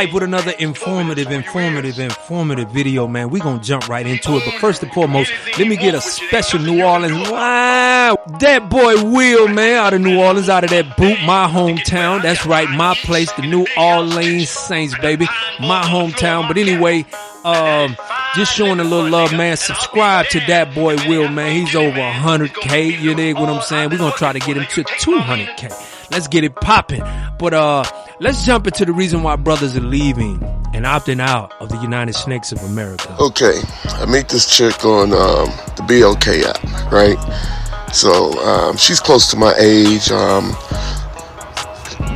With another informative video, man. We gonna jump right into it. But first and foremost, let me get a special New Orleans. Wow, that boy Will, man, out of New Orleans, out of that boot, my hometown. That's right, my place, the New Orleans Saints, baby, my hometown. But anyway, just showing a little love, man. Subscribe to that boy Will, man. He's over 100K. You dig what I'm saying? We're gonna try to get him to 200K. Let's get it popping. But let's jump into the reason why brothers are leaving and opting out of the United Snakes of America. Okay, I meet this chick on the BLK app, right? So she's close to my age.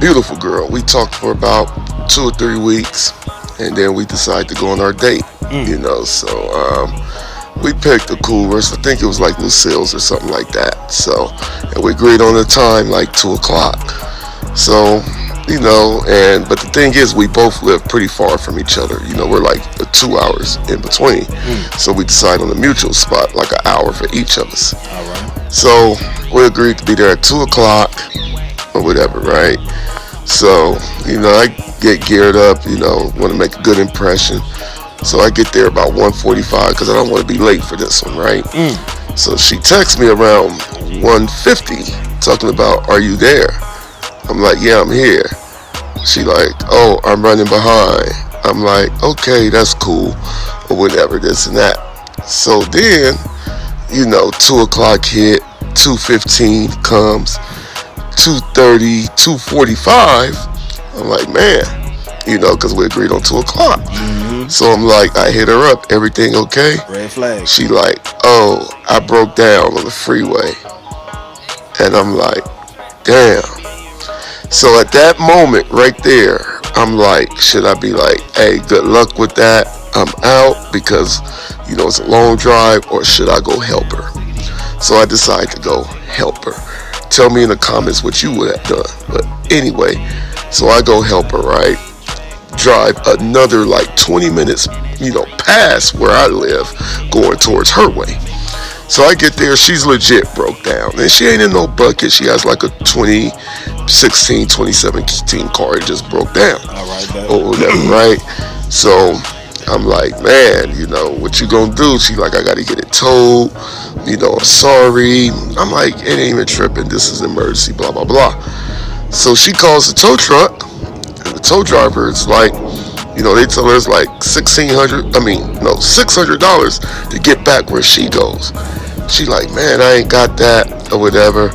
Beautiful girl. We talked for about 2 or 3 weeks, and then we decided to go on our date. You know, so we picked a cool verse. I think it was like Lucille's or something like that. So, and we agreed on the time, like 2 o'clock. So, you know, but the thing is, we both live pretty far from each other. You know, we're like 2 hours in between. So we decided on a mutual spot, like an hour for each of us. All right. So we agreed to be there at 2 o'clock or whatever, right? So, you know, I get geared up, you know, want to make a good impression. So I get there about 1:45 because I don't want to be late for this one, right? So she texts me around 1:50 talking about, are you there? I'm like, yeah, I'm here. She like, oh, I'm running behind. I'm like, okay, that's cool, or whatever, this and that. So then, you know, 2 o'clock hit, 2:15 comes, 2:30, 2:45. I'm like, man, you know, because we agreed on 2 o'clock. So I'm like, I hit her up, everything okay? Red flag. She like, oh, I broke down on the freeway. And I'm like, damn. So at that moment right there, I'm like, should I be like, hey, good luck with that, I'm out because, you know, it's a long drive, or should I go help her? So I decided to go help her. Tell me in the comments what you would have done. But anyway, so I go help her, right? Drive another like 20 minutes, you know, past where I live, going towards her way. So I get there, she's legit broke down, and she ain't in no bucket. She has like a 2016, 2017 car. It just broke down. All right, or whatever, right? So I'm like, man, you know, what you gonna do? She like, I gotta get it towed. You know, I'm sorry. I'm like, it ain't even tripping. This is an emergency, blah, blah, blah. So she calls the tow truck. The tow driver is like, you know, they tell her it's like $600 to get back where she goes. She like, man, I ain't got that, or whatever.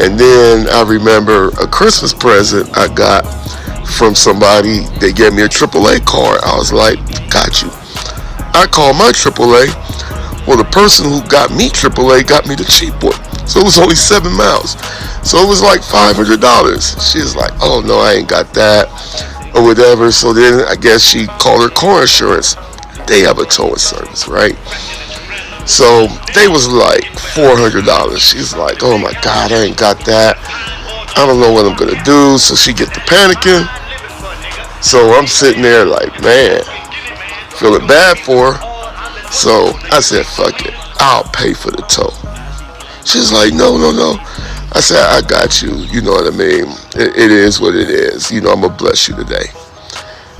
And then I remember a Christmas present I got from somebody. They gave me a AAA card. I was like, got you. I called my AAA. Well, the person who got me AAA got me the cheap one. So it was only 7 miles. So it was like $500. She's like, oh no, I ain't got that, or whatever. So then I guess she called her car insurance. They have a towing service, right? So they was like $400. She's like, oh my God, I ain't got that. I don't know what I'm gonna do. So she get to panicking. So I'm sitting there like, man, feeling bad for her. So I said, fuck it, I'll pay for the tow. She's like, no. I said, I got you. You know what I mean? It is what it is. You know, I'm going to bless you today.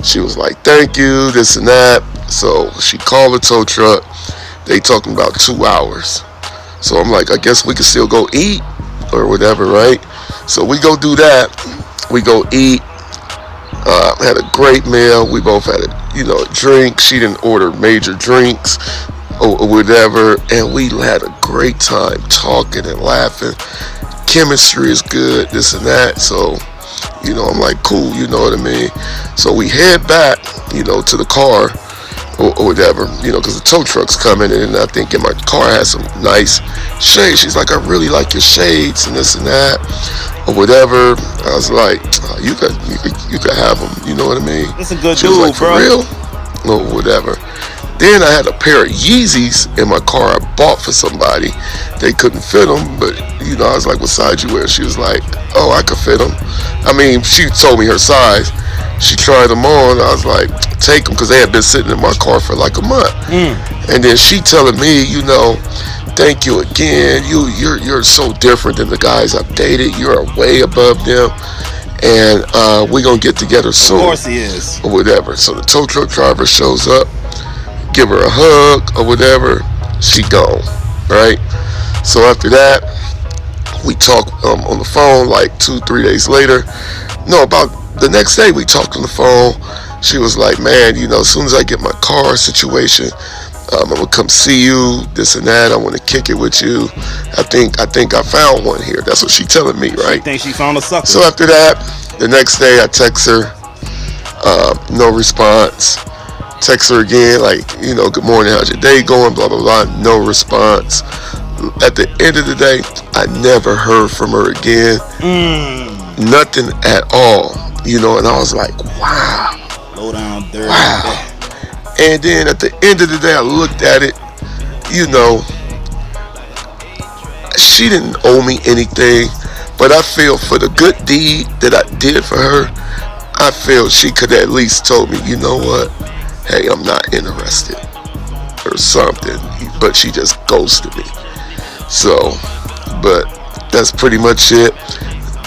She was like, thank you, this and that. So she called the tow truck. They talking about 2 hours. So I'm like, I guess we can still go eat or whatever, right? So we go do that. We go eat. Had a great meal. We both had a drink. She didn't order major drinks or whatever. And we had a great time talking and laughing. Chemistry is good, this and that. So, you know, I'm like, cool, you know what I mean? So we head back, you know, to the car or whatever, you know, because the tow truck's coming, and I think in my car has some nice shades. She's like, I really like your shades and this and that or whatever. I was like, you could have them, you know what I mean? It's a good she dude, was like, for bro. real? Or whatever. Then I had a pair of Yeezys in my car I bought for somebody. They couldn't fit them, but, you know, I was like, what size you wear? She was like, oh, I could fit them. I mean, she told me her size. She tried them on. I was like, take them, because they had been sitting in my car for like a month. And then she telling me, you know, thank you again. You're so different than the guys I've dated. You're way above them. and we're going to get together soon. Of course he is. Or whatever. So the tow truck driver shows up, give her a hug or whatever, she gone, right? So after that, we talk on the phone like 2-3 days later. No, about the next day we talked on the phone. She was like, man, you know, as soon as I get my car situation, I'm gonna come see you, this and that. I want to kick it with you. I think I found one here. That's what she telling me, right? She thinks she found a sucker. So after that, the next day I text her, no response. Text her again, like, you know, good morning, how's your day going? Blah blah blah. No response. At the end of the day, I never heard from her again. Nothing at all. You know, and I was like, wow. Low down dirty. Wow. And then at the end of the day, I looked at it, you know, she didn't owe me anything, but I feel for the good deed that I did for her, I feel she could at least told me, you know what, hey, I'm not interested or something, but she just ghosted me. So, but that's pretty much it.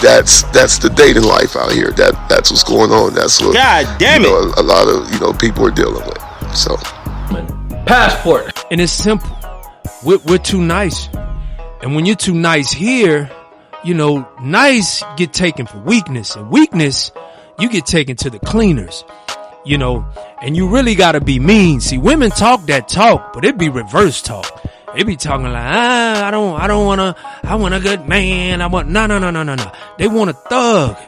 That's the dating life out here. That's what's going on. That's what, God damn it, a lot of, you know, people are dealing with. So, passport, and it's simple. We're too nice, and when you're too nice here, you know, nice get taken for weakness, and weakness you get taken to the cleaners, you know, and you really gotta be mean. See, women talk that talk, but it be reverse talk. They be talking like, I want a good man. No. They want a thug.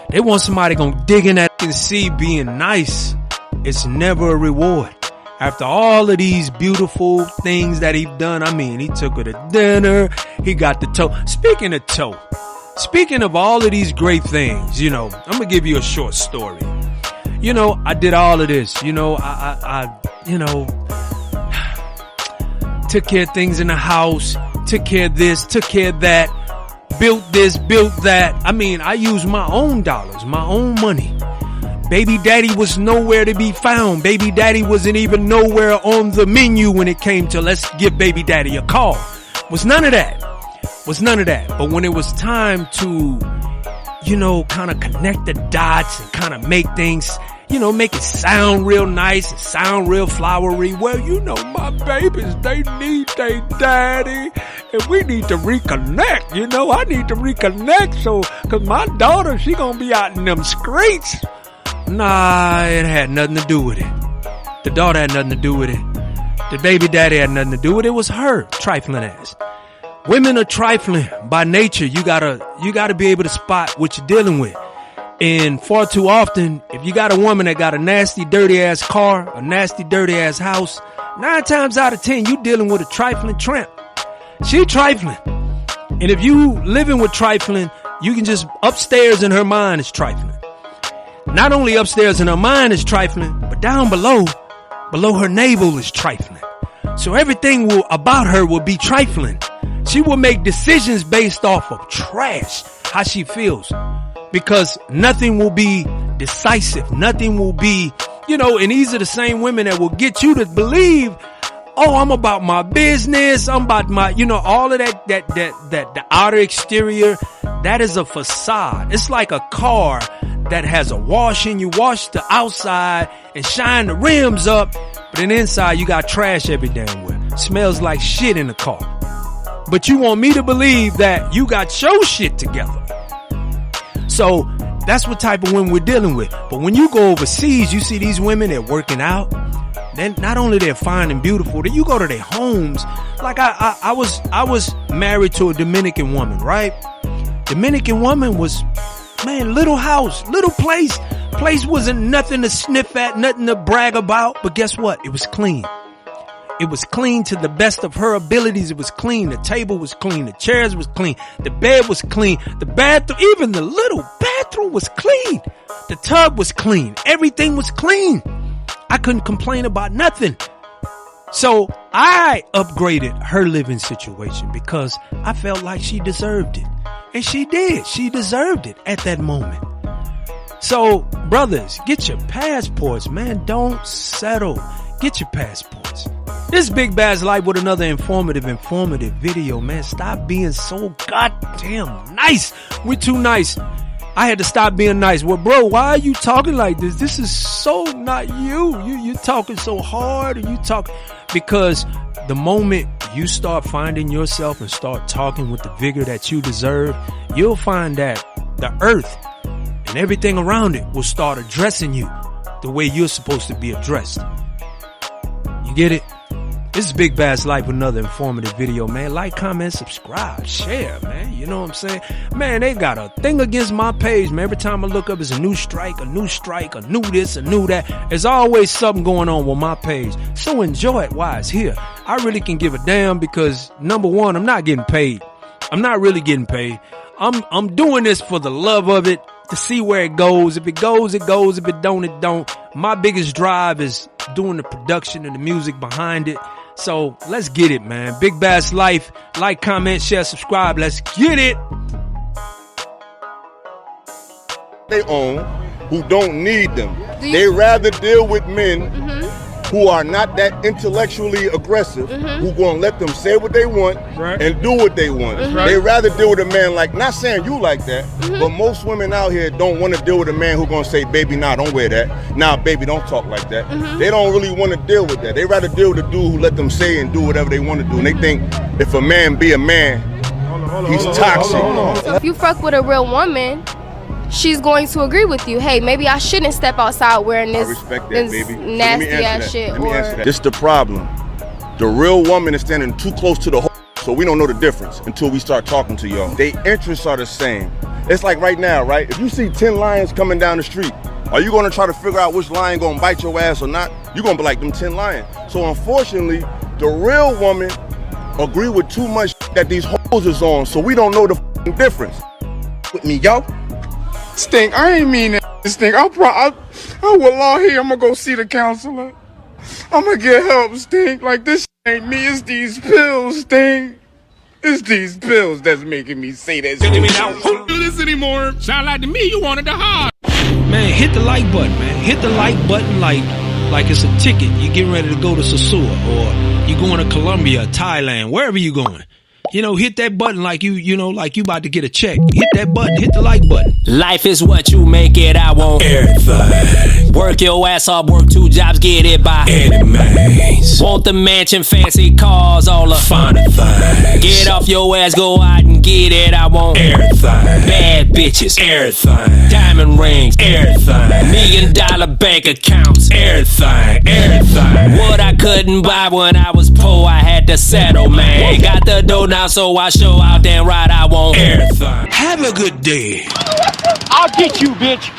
They want somebody gonna dig in that and see being nice. It's never a reward. After all of these beautiful things that he done, I mean, he took her to dinner, he got the toe. Speaking of all of these great things, you know, I'm gonna give you a short story. You know, I did all of this. You know, I took care of things in the house, took care of this, took care of that, built this, built that. I mean, I used my own dollars, my own money. Baby daddy was nowhere to be found. Baby daddy wasn't even nowhere on the menu when it came to let's give baby daddy a call. Was none of that. But when it was time to, you know, kind of connect the dots and kind of make things, you know, make it sound real nice and sound real flowery. Well, you know, my babies, they need their daddy and we need to reconnect. You know, I need to reconnect. So, cause my daughter, she gonna be out in them streets. Nah, it had nothing to do with it. The daughter had nothing to do with it. The baby daddy had nothing to do with it. It was her trifling ass. Women are trifling by nature. You gotta be able to spot what you're dealing with. And far too often, if you got a woman that got a nasty, dirty ass car, a nasty, dirty ass house, 9 times out of 10, you dealing with a trifling tramp. She trifling. And if you living with trifling, you can just upstairs in her mind is trifling. Not only upstairs in her mind is trifling, but down below her navel is trifling. So everything about her will be trifling. She will make decisions based off of trash, how she feels. Because nothing will be decisive. Nothing will be, you know, and these are the same women that will get you to believe, oh, I'm about my business. I'm about my, you know, all of that, the outer exterior, that is a facade. It's like a car that has a washing. You wash the outside and shine the rims up, but then inside you got trash every damn where. Smells like shit in the car. But you want me to believe that you got your shit together. So that's what type of women we're dealing with. But when you go overseas, you see these women, they're working out. Then not only they're fine and beautiful, then you go to their homes. Like I was married to a Dominican woman, right? Dominican woman was, man, little house, little place. Place wasn't nothing to sniff at, nothing to brag about. But guess what? It was clean. It was clean to the best of her abilities. It was clean. The table was clean. The chairs was clean. The bed was clean. The bathroom, even the little bathroom was clean. The tub was clean. Everything was clean. I couldn't complain about nothing. So I upgraded her living situation because I felt like she deserved it. And she did. She deserved it at that moment. So brothers, get your passports, man. Don't settle. Get your passports. This is Big Bad's Life with another informative video, man. Stop being so goddamn nice. We're too nice. I had to stop being nice. Well, bro, why are you talking like this? This is so not you. You're talking so hard, and you talk because the moment you start finding yourself and start talking with the vigor that you deserve, you'll find that the earth and everything around it will start addressing you the way you're supposed to be addressed. You get it? This is Big Bass Life, another informative video, man. Like, comment, subscribe, share, man. You know what I'm saying? Man, they got a thing against my page, man. Every time I look up, it's a new strike, a new this, a new that. There's always something going on with my page. So enjoy it while it's here. I really can give a damn because, number one, I'm not getting paid. I'm not really getting paid. I'm doing this for the love of it, to see where it goes. If it goes, it goes. If it don't, it don't. My biggest drive is doing the production and the music behind it. So let's get it, man. Big Bass Life. Like, comment, share, subscribe. Let's get it. They own who don't need them. They rather deal with men who are not that intellectually aggressive, who gonna let them say what they want and do what they want. They rather deal with a man like, not saying you like that, but most women out here don't want to deal with a man who gonna say, baby, nah, don't wear that. Nah, baby, don't talk like that. They don't really want to deal with that. They rather deal with a dude who let them say and do whatever they want to do. And they think if a man be a man, he's toxic. So if you fuck with a real woman, she's going to agree with you. Hey, maybe I shouldn't step outside wearing this, I respect that, this baby. nasty ass shit. Let me answer that. This is the problem. The real woman is standing too close to the so we don't know the difference until we start talking to y'all. Their interests are the same. It's like right now, right? If you see 10 lions coming down the street, are you gonna try to figure out which lion gonna bite your ass or not? You're gonna be like them 10 lions. So unfortunately, the real woman agree with too much that these hoes is on, so we don't know the difference. With me, yo. Stink, I ain't mean that. Stink, I will lie here. I'm gonna go see the counselor. I'm gonna get help, Stink. Like, this ain't me. It's these pills, Stink. It's these pills that's making me say that shit. Don't do this anymore. Sound like to me you wanted to hard. Man, hit the like button, man. Hit the like button like it's a ticket. You're getting ready to go to Sasua, or you're going to Colombia, Thailand, wherever you're going. You know, hit that button like like you about to get a check. Hit that button, hit the like button. Life is what you make it, I want everything. Work your ass off, work 2 jobs, get it by any means. Want the mansion, fancy cars, all the finer things. Get off your ass, go out and get it, I want everything. Bad bitches, everything. Diamond rings, everything. $1 million bank accounts, everything, everything. What I couldn't buy when I was poor, I had to settle, man. Got the dough now, so I show out, damn right I want everything. Have a good day. I'll get you, bitch.